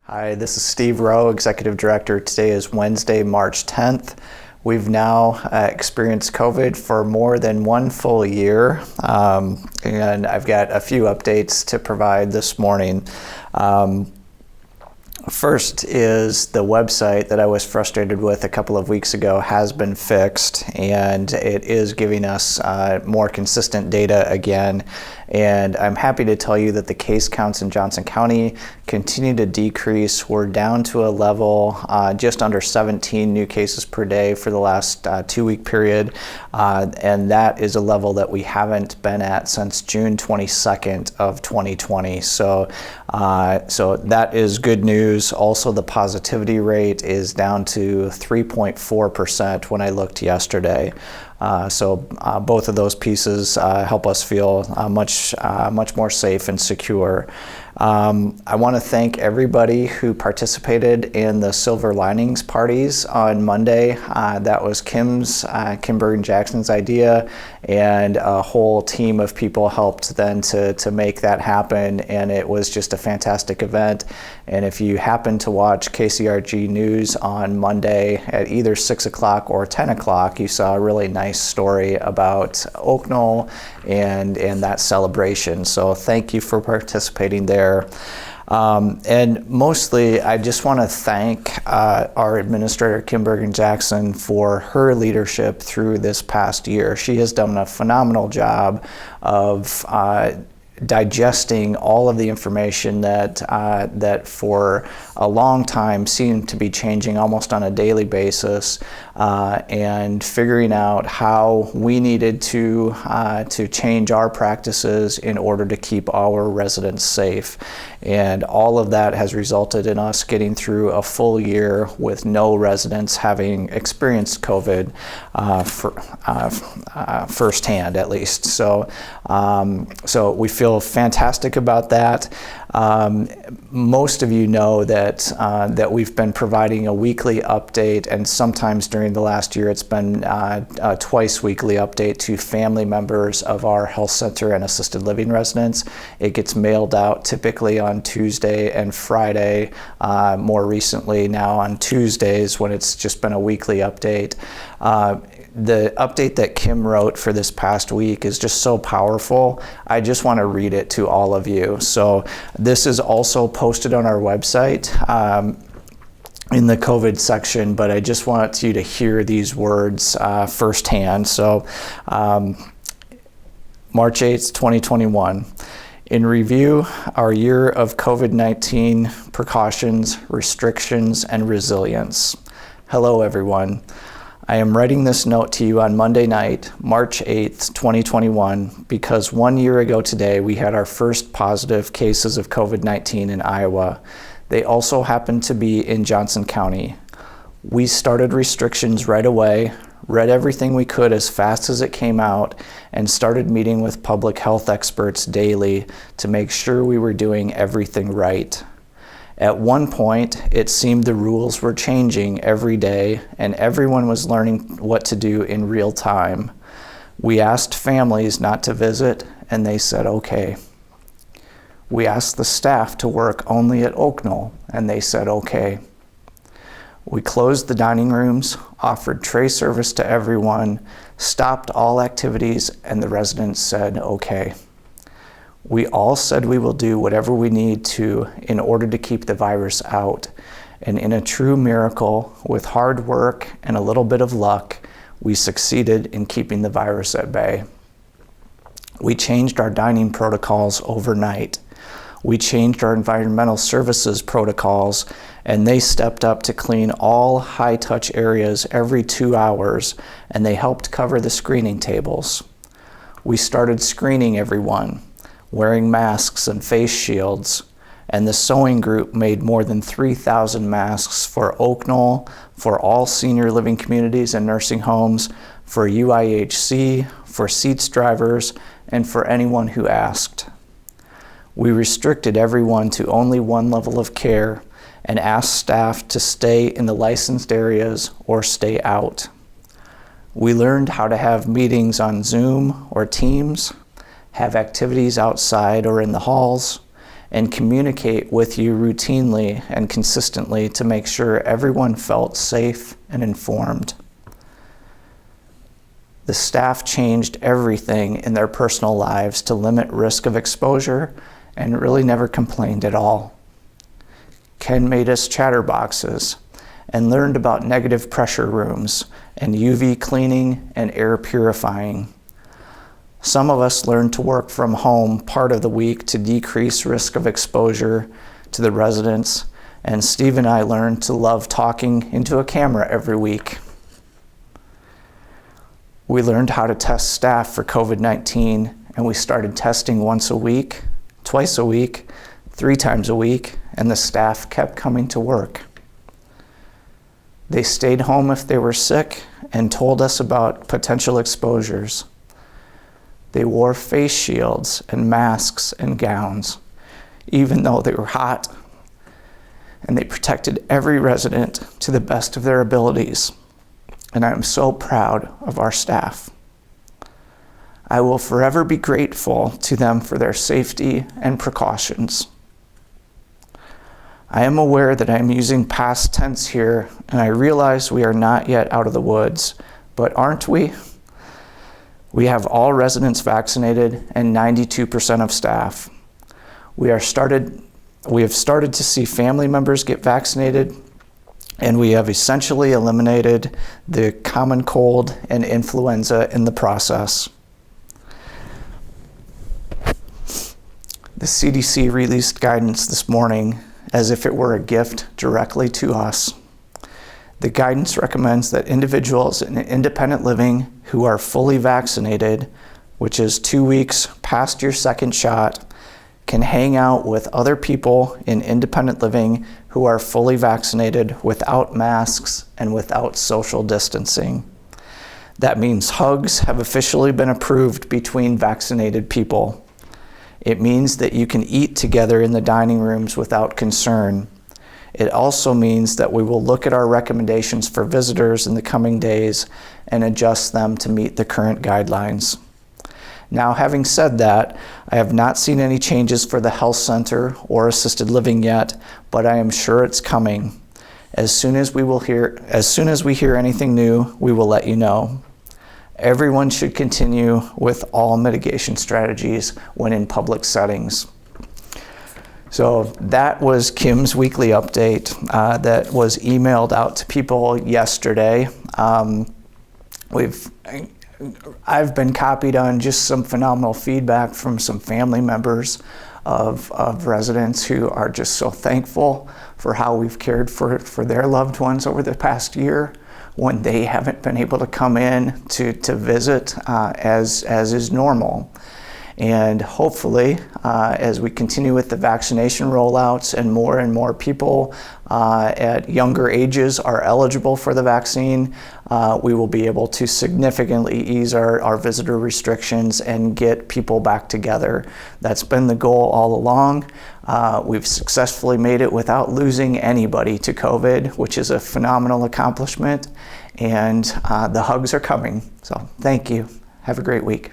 Hi, this is Steve Rowe, Executive Director. Today is Wednesday, March 10th. We've now experienced COVID for more than one full year, and I've got a few updates to provide this morning. First is the website that I was frustrated with a couple of weeks ago has been fixed, and it is giving us more consistent data again. And I'm happy to tell you that the case counts in Johnson County continue to decrease. We're down to a level just under 17 new cases per day for the last 2-week period, and that is a level that we haven't been at since June 22nd of 2020. So that is good news. Also, the positivity rate is down to 3.4% when I looked yesterday. Both of those pieces help us feel much more safe and secure. I want to thank everybody who participated in the Silver Linings parties on Monday. That was Kim Bergen-Jackson's idea, and a whole team of people helped then to make that happen, and it was just a fantastic event. And if you happen to watch KCRG News on Monday at either 6 o'clock or 10 o'clock, you saw a really nice story about Oaknoll and that celebration. So thank you for participating there. And mostly, I just want to thank our administrator, Kim Bergen-Jackson, for her leadership through this past year. She has done a phenomenal job of digesting all of the information that for a long time seemed to be changing almost on a daily basis, and figuring out how we needed to change our practices in order to keep our residents safe. And all of that has resulted in us getting through a full year with no residents having experienced COVID firsthand, at least. So we feel fantastic about that. Most of you know that we've been providing a weekly update, and sometimes during the last year it's been a twice weekly update to family members of our health center and assisted living residents. It gets mailed out typically on Tuesday and Friday, more recently now on Tuesdays when it's just been a weekly update. The update that Kim wrote for this past week is just so powerful. I just want to read it to all of you. So this is also posted on our website in the COVID section, but I just want you to hear these words firsthand. So March 8th, 2021. In review, our year of COVID-19 precautions, restrictions, and resilience. Hello, everyone. I am writing this note to you on Monday night, March 8th, 2021, because 1 year ago today, we had our first positive cases of COVID-19 in Iowa. They also happened to be in Johnson County. We started restrictions right away, read everything we could as fast as it came out, and started meeting with public health experts daily to make sure we were doing everything right. At one point, it seemed the rules were changing every day and everyone was learning what to do in real time. We asked families not to visit and they said okay. We asked the staff to work only at Oaknoll and they said okay. We closed the dining rooms, offered tray service to everyone, stopped all activities, and the residents said okay. We all said we will do whatever we need to in order to keep the virus out. And in a true miracle, with hard work and a little bit of luck, we succeeded in keeping the virus at bay. We changed our dining protocols overnight. We changed our environmental services protocols, and they stepped up to clean all high-touch areas every 2 hours, and they helped cover the screening tables. We started screening everyone, wearing masks and face shields, and the sewing group made more than 3,000 masks for Oaknoll, for all senior living communities and nursing homes, for UIHC, for Seats drivers, and for anyone who asked. We restricted everyone to only one level of care and asked staff to stay in the licensed areas or stay out. We learned how to have meetings on Zoom or Teams, have activities outside or in the halls, and communicate with you routinely and consistently to make sure everyone felt safe and informed. The staff changed everything in their personal lives to limit risk of exposure and really never complained at all. Ken made us chatterboxes and learned about negative pressure rooms and UV cleaning and air purifying. Some of us learned to work from home part of the week to decrease risk of exposure to the residents, and Steve and I learned to love talking into a camera every week. We learned how to test staff for COVID-19, and we started testing once a week, twice a week, 3 times a week, and the staff kept coming to work. They stayed home if they were sick and told us about potential exposures. They wore face shields and masks and gowns, even though they were hot, and they protected every resident to the best of their abilities. And I am so proud of our staff. I will forever be grateful to them for their safety and precautions. I am aware that I am using past tense here, and I realize we are not yet out of the woods, but aren't we? We have all residents vaccinated and 92% of staff. We have started to see family members get vaccinated, and we have essentially eliminated the common cold and influenza in the process. The CDC released guidance this morning as if it were a gift directly to us. The guidance recommends that individuals in independent living who are fully vaccinated, which is 2 weeks past your second shot, can hang out with other people in independent living who are fully vaccinated without masks and without social distancing. That means hugs have officially been approved between vaccinated people. It means that you can eat together in the dining rooms without concern. It also means that we will look at our recommendations for visitors in the coming days and adjust them to meet the current guidelines. Now, having said that, I have not seen any changes for the health center or assisted living yet, but I am sure it's coming. As soon as we hear anything new, we will let you know. Everyone should continue with all mitigation strategies when in public settings. So that was Kim's weekly update that was emailed out to people yesterday. I've been copied on just some phenomenal feedback from some family members of residents who are just so thankful for how we've cared for their loved ones over the past year when they haven't been able to come in to visit as is normal. And hopefully, as we continue with the vaccination rollouts and more people at younger ages are eligible for the vaccine, we will be able to significantly ease our visitor restrictions and get people back together. That's been the goal all along. We've successfully made it without losing anybody to COVID, which is a phenomenal accomplishment. And the hugs are coming. So thank you. Have a great week.